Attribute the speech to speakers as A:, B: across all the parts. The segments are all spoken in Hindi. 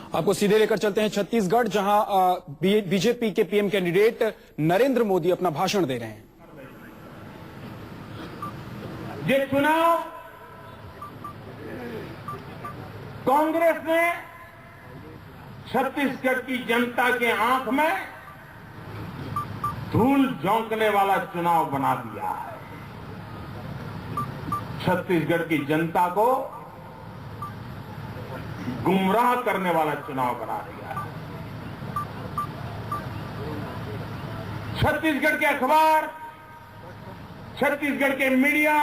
A: आपको सीधे लेकर चलते हैं छत्तीसगढ़, जहां बीजेपी के पीएम कैंडिडेट नरेंद्र मोदी अपना भाषण दे रहे हैं।
B: ये चुनाव कांग्रेस ने छत्तीसगढ़ की जनता के आंख में धूल झोंकने वाला चुनाव बना दिया है। छत्तीसगढ़ की जनता को गुमराह करने वाला चुनाव बना दिया है। छत्तीसगढ़ के अखबार, छत्तीसगढ़ के मीडिया,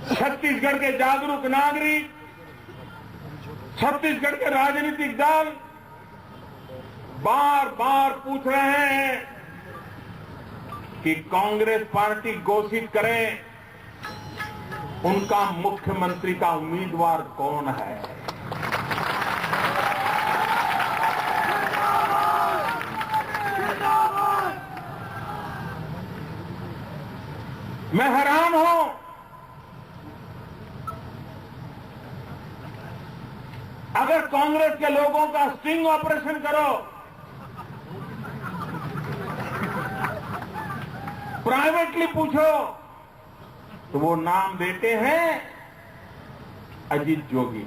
B: छत्तीसगढ़ के जागरूक नागरिक, छत्तीसगढ़ के राजनीतिक दल बार बार पूछ रहे हैं कि कांग्रेस पार्टी घोषित करे उनका मुख्यमंत्री का उम्मीदवार कौन है। मैं हैरान हूं, अगर कांग्रेस के लोगों का स्टिंग ऑपरेशन करो, प्राइवेटली पूछो, तो वो नाम देते हैं अजीत जोगी।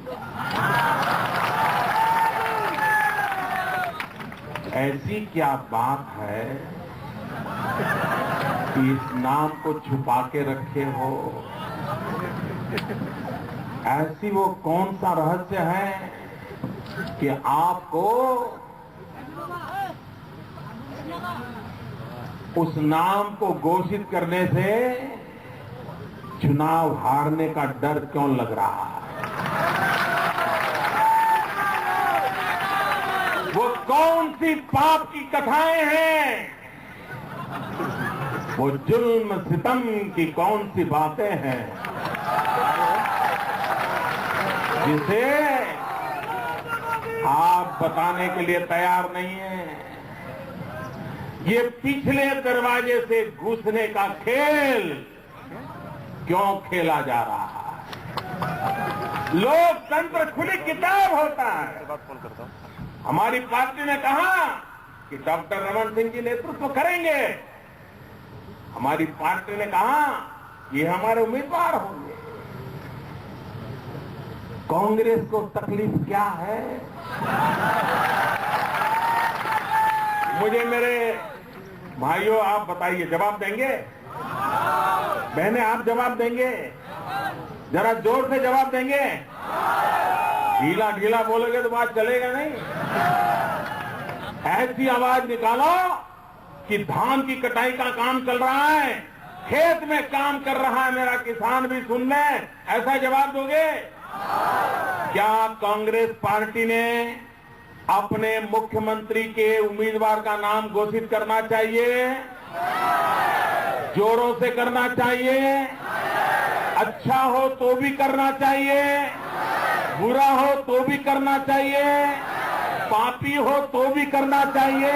B: ऐसी क्या बात है कि इस नाम को छुपा के रखे हो? ऐसी वो कौन सा रहस्य है कि आपको उस नाम को घोषित करने से चुनाव हारने का डर क्यों लग रहा है? वो कौन सी पाप की कथाएं हैं? वो जुल्म सितम की कौन सी बातें हैं जिसे आप बताने के लिए तैयार नहीं हैं? ये पिछले दरवाजे से घुसने का खेल क्यों खेला जा रहा है? लोकतंत्र खुली किताब होता है। हमारी पार्टी ने कहा कि डॉक्टर रमन सिंह जी नेतृत्व करेंगे। हमारी पार्टी ने कहा ये हमारे उम्मीदवार होंगे। कांग्रेस को तकलीफ क्या है? मुझे मेरे भाइयों आप बताइए, जवाब देंगे? बहनें आप जवाब देंगे? जरा जोर से जवाब देंगे। ढीला ढीला बोलोगे तो बात चलेगा नहीं। ऐसी आवाज निकालो कि धान की कटाई का काम चल रहा है, खेत में काम कर रहा है मेरा किसान भी सुन ले। ऐसा जवाब दोगे? क्या कांग्रेस पार्टी ने अपने मुख्यमंत्री के उम्मीदवार का नाम घोषित करना चाहिए? जोरों से करना चाहिए। अच्छा हो तो भी करना चाहिए, बुरा हो तो भी करना चाहिए, पापी हो तो भी करना चाहिए,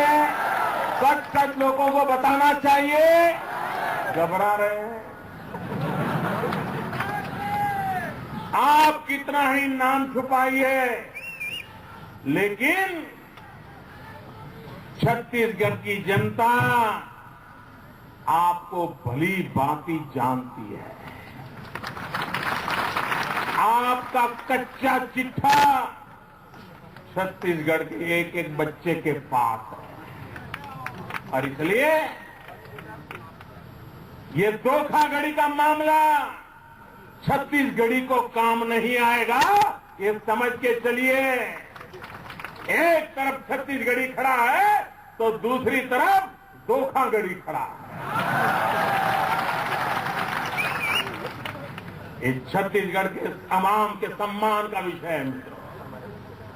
B: सच सच लोगों को बताना चाहिए। घबरा रहे हैं? आप कितना ही नाम छुपाइए, लेकिन छत्तीसगढ़ की जनता आपको भली भांति जानती है। आपका कच्चा चिट्ठा छत्तीसगढ़ के एक एक बच्चे के पास है, और इसलिए ये धोखाधड़ी का मामला छत्तीसगढ़ी को काम नहीं आएगा, ये समझ के चलिए। एक तरफ छत्तीसगढ़ी खड़ा है तो दूसरी तरफ धोखाधड़ी खड़ा है। इस छत्तीसगढ़ के अवाम के सम्मान का विषय है मित्रों,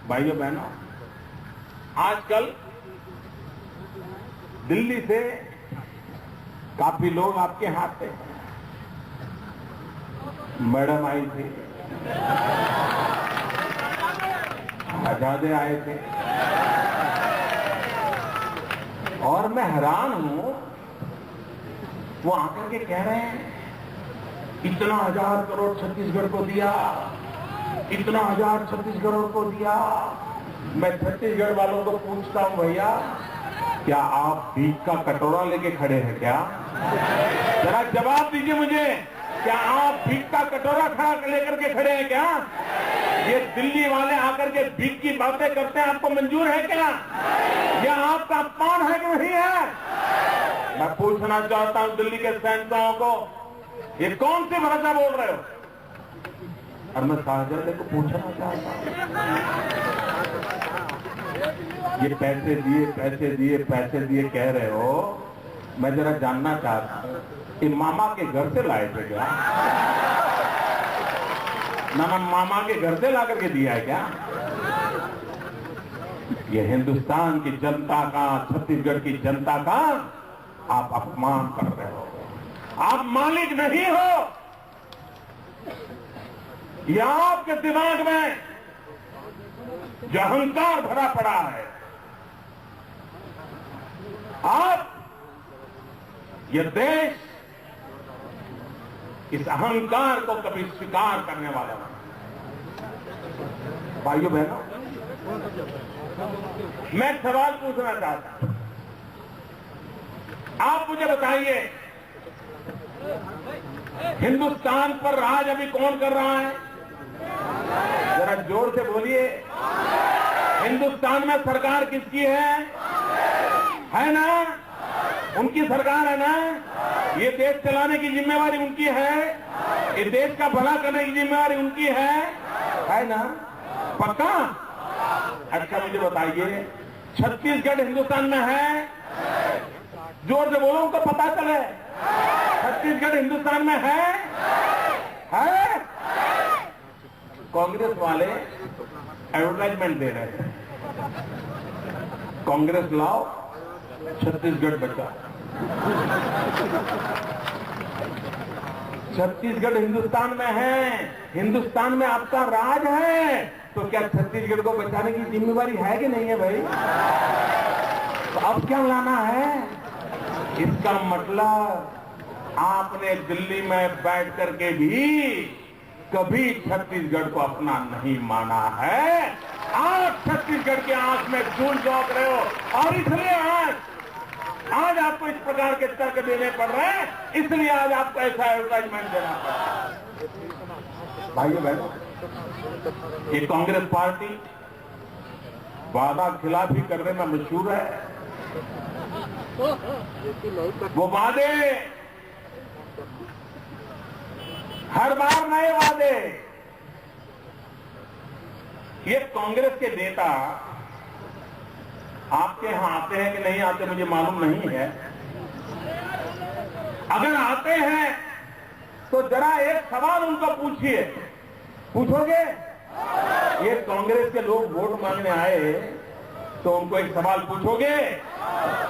B: भाइयों बहनों। आजकल दिल्ली से काफी लोग आपके यहाँ आते हैं। मैडम आई थी, आजादे आए थे, और मैं हैरान हूं, वो आकर के कह रहे हैं इतना 1000 करोड़ छत्तीसगढ़ को दिया, इतना 1000 छत्तीसगढ़ को दिया, मैं छत्तीसगढ़ वालों को पूछता हूं, भैया क्या आप भीख का कटोरा लेके खड़े हैं क्या? जरा जवाब दीजिए मुझे, क्या आप भीख का कटोरा खड़ा लेकर के खड़े हैं क्या? ये दिल्ली वाले आकर के भीख की बातें करते हैं, आपको मंजूर है क्या? यह आपका अपमान है कि नहीं है? मैं पूछना चाहता हूं दिल्ली के सैनिकों को, ये कौन सी भाषा बोल रहे हो? और मैं शाहजहां को पूछना चाहता हूं, ये पैसे दिए कह रहे हो, मैं जरा जानना चाहता हूं, ये मामा के घर से लाए थे क्या? ना मामा के घर से ला करके दिया है क्या? ये हिंदुस्तान की जनता का, छत्तीसगढ़ की जनता का आप अपमान कर रहे हो। आप मालिक नहीं हो। ये आपके दिमाग में जो अहंकार भरा पड़ा है, आप ये देश इस अहंकार को कभी स्वीकार करने वाला नहीं। भाइयों बहनों, मैं एक सवाल पूछना चाहता हूं, आप मुझे बताइए, हिंदुस्तान पर राज अभी कौन कर रहा है? जरा जोर से बोलिए। हिंदुस्तान में सरकार किसकी है ना? उनकी सरकार है ना? ये देश चलाने की जिम्मेवारी उनकी है, ये देश का भला करने की जिम्मेवारी उनकी है ना? पक्का? अच्छा मुझे बताइए, छत्तीसगढ़ हिंदुस्तान में है? जोर से बोलो, उनको पता चले। छत्तीसगढ़ हिंदुस्तान में है? कांग्रेस वाले एडवर्टाइजमेंट दे रहे हैं, कांग्रेस लाओ, छत्तीसगढ़ बचाओ। छत्तीसगढ़ हिंदुस्तान में है, हिंदुस्तान में आपका राज है, तो क्या छत्तीसगढ़ को बचाने की जिम्मेवारी है कि नहीं है भाई? तो अब क्या लाना है? इसका मतलब आपने दिल्ली में बैठ करके भी कभी छत्तीसगढ़ को अपना नहीं माना है। आप छत्तीसगढ़ के आंख में धूल झोंक रहे हो, और इसलिए आज आपको इस प्रकार के तर्क देने पड़ रहे हैं, इसलिए आज आपको ऐसा एडवर्टाइजमेंट देना पड़ रहा है। भाइयों बहनों, ये कांग्रेस पार्टी वादा खिलाफी करने में मशहूर है। वो वादे, हर बार नए वादे। ये कांग्रेस के नेता आपके यहां आते हैं कि नहीं आते मुझे मालूम नहीं है। अगर आते हैं तो जरा एक सवाल उनको पूछिए। पूछोगे? ये कांग्रेस के लोग वोट मांगने आए तो उनको एक सवाल पूछोगे?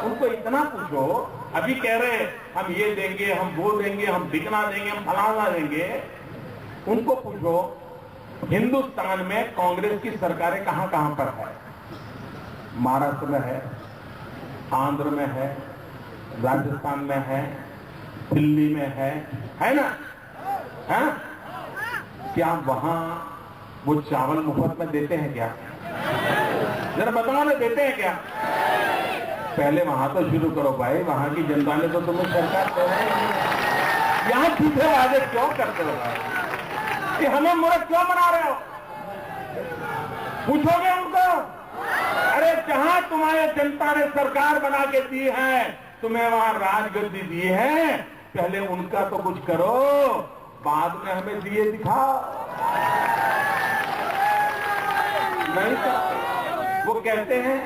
B: उनको इतना पूछो, अभी कह रहे हम ये देंगे, हम वो देंगे, हम बिकना देंगे, हम फलाना देंगे। उनको पूछो, हिंदुस्तान में कांग्रेस की सरकारें कहां कहां पर है? महाराष्ट्र में है, आंध्र में है, राजस्थान में है, दिल्ली में है ना? है? क्या वहां वो चावल मुफ्त में देते हैं क्या? जरा बताओ ना, देते हैं क्या? पहले वहां तो शुरू करो भाई, वहां की जनता ने तो तुम्हें सरकार दे रही है। यहां झूठे वादे क्यों करते हो भाई? कि हमें मूर्ख क्यों बना रहे हो? पूछोगे उनको? अरे जहां तुम्हारे जनता ने सरकार बना के दी है, तुम्हें वहां राजगद्दी दी है, पहले उनका तो कुछ करो, बाद में हमें दिए दिखाओ। नहीं तो वो कहते हैं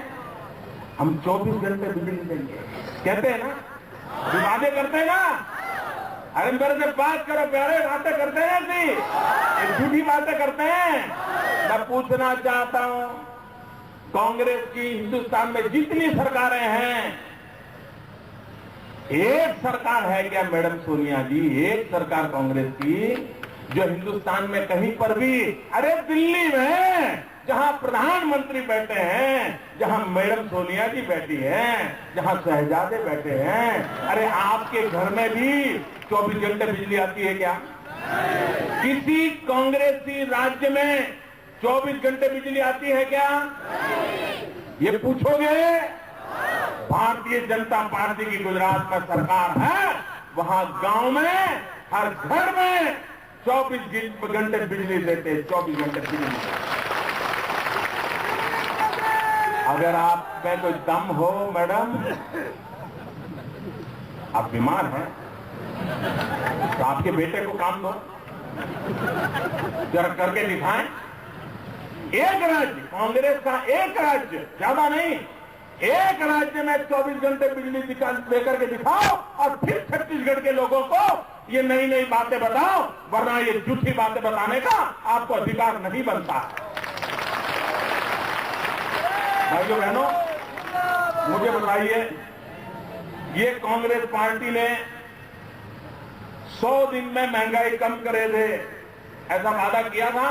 B: हम 24 घंटे बिजली देंगे, कहते हैं ना, वादे करते हैं ना। अरे मेरे से बात करो प्यारे, बातें करते हैं ऐसी झूठी बातें करते हैं। मैं पूछना चाहता हूं, कांग्रेस की हिंदुस्तान में जितनी सरकारें हैं, एक सरकार है क्या मैडम सोनिया जी, एक सरकार कांग्रेस की जो हिंदुस्तान में कहीं पर भी, अरे दिल्ली में जहां प्रधानमंत्री बैठे हैं, जहां मैडम सोनिया जी बैठी हैं, जहां शहजादे बैठे हैं, अरे आपके घर में भी 24 घंटे बिजली आती है क्या? किसी कांग्रेसी राज्य में 24 घंटे बिजली आती है क्या? ये पूछोगे? भारतीय जनता पार्टी की गुजरात में सरकार है, वहां गांव में हर घर में 24 घंटे बिजली देते, 24 घंटे बिजली देते। अगर आप में कोई दम हो मैडम, आप बीमार हैं तो आपके बेटे को काम दो, जरा करके दिखाएं। एक राज्य, कांग्रेस का एक राज्य, ज्यादा नहीं, एक राज्य में 24 घंटे बिजली देकर के दिखाओ और फिर छत्तीसगढ़ के लोगों को ये नई नई बातें बताओ, वरना ये झूठी बातें बताने का आपको अधिकार नहीं बनता। भाइयों बहनों, मुझे बताइए, ये कांग्रेस पार्टी ने 100 दिन में महंगाई कम करे थे, ऐसा वादा किया था।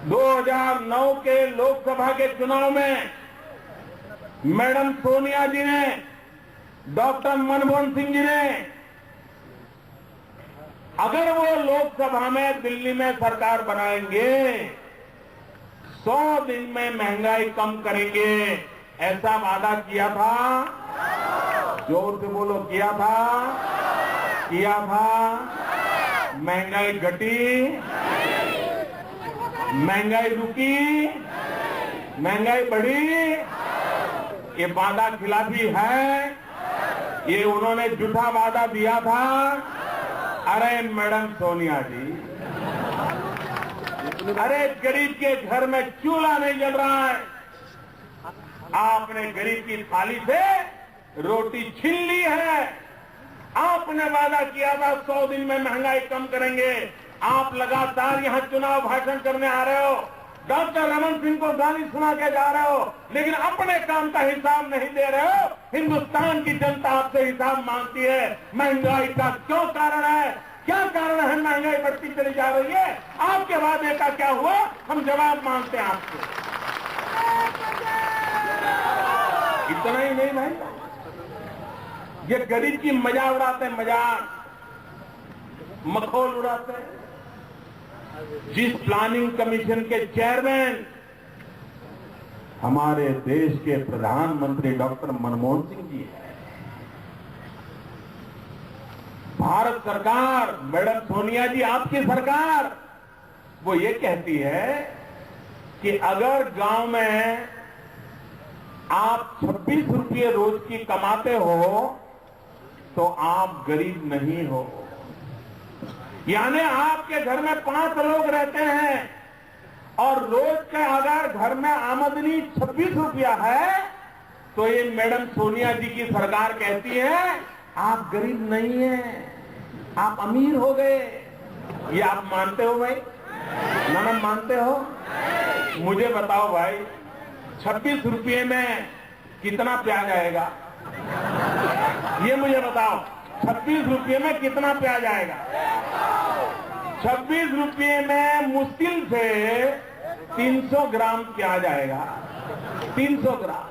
B: 2009 के लोकसभा के चुनाव में मैडम सोनिया जी ने, डॉक्टर मनमोहन सिंह जी ने, अगर वो लोकसभा में दिल्ली में सरकार बनाएंगे 100 दिन में महंगाई कम करेंगे, ऐसा वादा किया था। जोर से बोलो, किया था? किया था? महंगाई घटी? महंगाई रुकी? महंगाई बढ़ी? ये वादा खिलाफी है, ये उन्होंने झूठा वादा दिया था। अरे मैडम सोनिया जी, अरे गरीब के घर में चूल्हा नहीं जल रहा है, आपने गरीब की थाली से रोटी छीन ली है। आपने वादा किया था 100 दिन में महंगाई कम करेंगे, आप लगातार यहां चुनाव भाषण करने आ रहे हो, डॉक्टर रमन सिंह को गाली सुना के जा रहे हो, लेकिन अपने काम का हिसाब नहीं दे रहे हो। हिंदुस्तान की जनता आपसे हिसाब मांगती है, महंगाई का क्यों कारण है, क्या कारण है महंगाई बढ़ती चली जा रही है, आपके वादे का क्या हुआ, हम जवाब मांगते हैं आपसे। इतना ही नहीं भाई, ये गरीब की मजा उड़ाते हैं, मजाक, मखौल उड़ाते हैं। जिस प्लानिंग कमीशन के चेयरमैन हमारे देश के प्रधानमंत्री डॉक्टर मनमोहन सिंह जी हैं, भारत सरकार, मैडम सोनिया जी आपकी सरकार, वो ये कहती है कि अगर गांव में आप 26 रुपये रोज की कमाते हो तो आप गरीब नहीं हो। यानी आपके घर में 5 लोग रहते हैं और रोज का अगर घर में आमदनी 26 रुपया है तो ये मैडम सोनिया जी की सरकार कहती है आप गरीब नहीं हैं, आप अमीर हो गए। ये आप मानते हो भाई? ना मानते हो? मुझे बताओ भाई, 26 रुपये में कितना प्याज आएगा? ये मुझे बताओ, 26 रुपये में कितना प्याज आएगा? 26 रुपये में मुश्किल से 300 ग्राम प्याज आएगा, 300 ग्राम।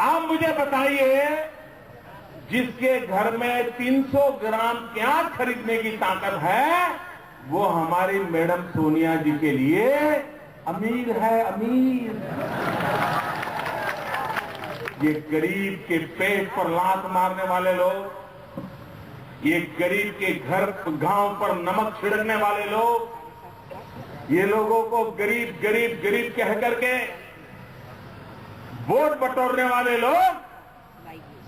B: आप मुझे बताइए, जिसके घर में 300 ग्राम प्याज खरीदने की ताकत है, वो हमारी मैडम सोनिया जी के लिए अमीर है, अमीर। ये गरीब के पेट पर लात मारने वाले लोग, ये गरीब के घर गांव पर नमक छिड़कने वाले लोग, ये लोगों को गरीब गरीब गरीब कह करके वोट बटोरने वाले लोग,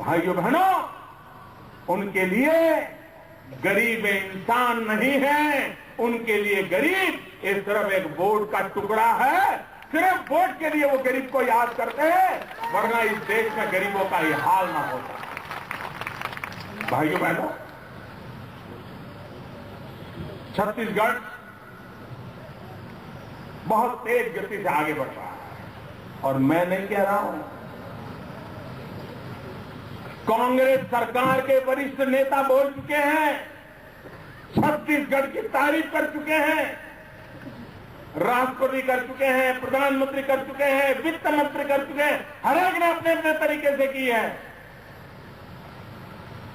B: भाइयों बहनों, उनके लिए गरीब इंसान नहीं है, उनके लिए गरीब ये सिर्फ एक वोट का टुकड़ा है। सिर्फ वोट के लिए वो गरीब को याद करते हैं, वरना इस देश में गरीबों का ये हाल ना होता। भाइयों बहनों, छत्तीसगढ़ बहुत तेज गति से आगे बढ़ रहा है और मैं नहीं कह रहा हूं, कांग्रेस सरकार के वरिष्ठ नेता बोल चुके हैं, छत्तीसगढ़ की तारीफ कर चुके हैं, राष्ट्रपति कर चुके हैं, प्रधानमंत्री कर चुके हैं, वित्त मंत्री कर चुके हैं, हर एक ने अपने अपने तरीके से की है।